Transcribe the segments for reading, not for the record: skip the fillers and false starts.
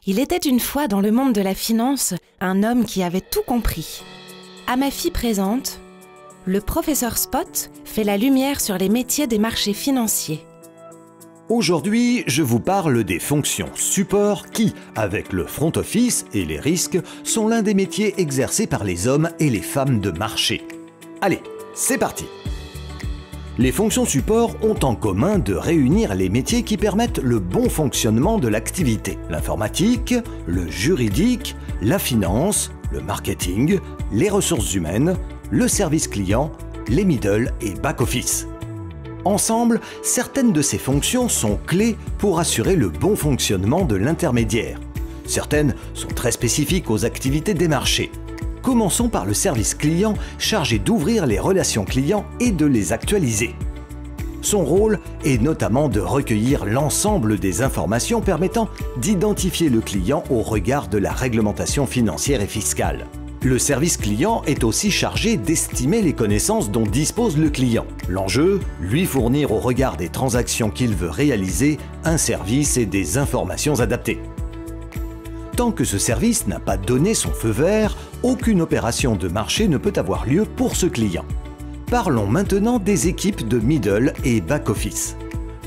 Il était une fois dans le monde de la finance un homme qui avait tout compris. À ma fille présente, le professeur Spot fait la lumière sur les métiers des marchés financiers. Aujourd'hui, je vous parle des fonctions support qui, avec le front office et les risques, sont l'un des métiers exercés par les hommes et les femmes de marché. Allez, c'est parti! Les fonctions support ont en commun de réunir les métiers qui permettent le bon fonctionnement de l'activité. L'informatique, le juridique, la finance, le marketing, les ressources humaines, le service client, les middle et back-office. Ensemble, certaines de ces fonctions sont clés pour assurer le bon fonctionnement de l'intermédiaire. Certaines sont très spécifiques aux activités des marchés. Commençons par le service client chargé d'ouvrir les relations clients et de les actualiser. Son rôle est notamment de recueillir l'ensemble des informations permettant d'identifier le client au regard de la réglementation financière et fiscale. Le service client est aussi chargé d'estimer les connaissances dont dispose le client. L'enjeu, lui fournir au regard des transactions qu'il veut réaliser un service et des informations adaptées. Tant que ce service n'a pas donné son feu vert, aucune opération de marché ne peut avoir lieu pour ce client. Parlons maintenant des équipes de middle et back-office.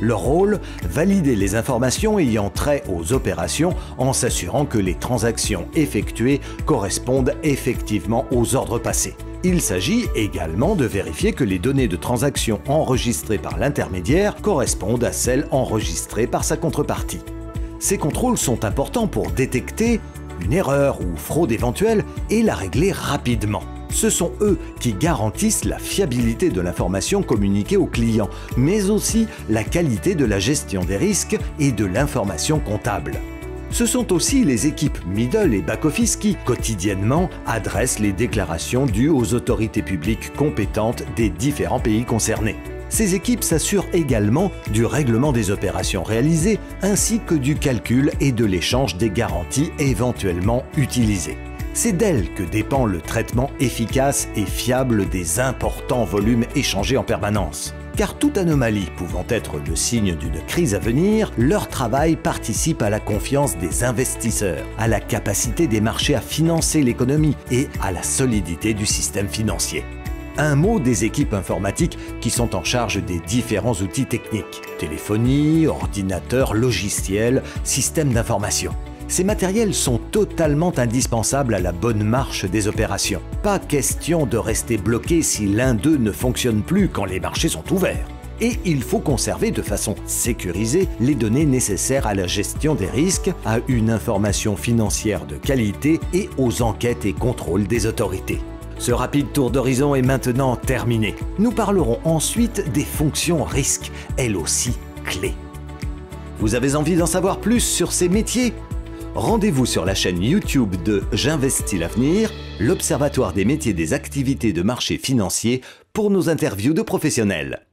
Leur rôle, valider les informations ayant trait aux opérations en s'assurant que les transactions effectuées correspondent effectivement aux ordres passés. Il s'agit également de vérifier que les données de transactions enregistrées par l'intermédiaire correspondent à celles enregistrées par sa contrepartie. Ces contrôles sont importants pour détecter une erreur ou fraude éventuelle et la régler rapidement. Ce sont eux qui garantissent la fiabilité de l'information communiquée aux clients, mais aussi la qualité de la gestion des risques et de l'information comptable. Ce sont aussi les équipes middle et back-office qui, quotidiennement, adressent les déclarations dues aux autorités publiques compétentes des différents pays concernés. Ces équipes s'assurent également du règlement des opérations réalisées ainsi que du calcul et de l'échange des garanties éventuellement utilisées. C'est d'elles que dépend le traitement efficace et fiable des importants volumes échangés en permanence. Car toute anomalie pouvant être le signe d'une crise à venir, leur travail participe à la confiance des investisseurs, à la capacité des marchés à financer l'économie et à la solidité du système financier. Un mot des équipes informatiques qui sont en charge des différents outils techniques. Téléphonie, ordinateur, logiciels, systèmes d'information. Ces matériels sont totalement indispensables à la bonne marche des opérations. Pas question de rester bloqué si l'un d'eux ne fonctionne plus quand les marchés sont ouverts. Et il faut conserver de façon sécurisée les données nécessaires à la gestion des risques, à une information financière de qualité et aux enquêtes et contrôles des autorités. Ce rapide tour d'horizon est maintenant terminé. Nous parlerons ensuite des fonctions risques, elles aussi clés. Vous avez envie d'en savoir plus sur ces métiers ? Rendez-vous sur la chaîne YouTube de J'investis l'avenir, l'Observatoire des métiers des activités de marché financier pour nos interviews de professionnels.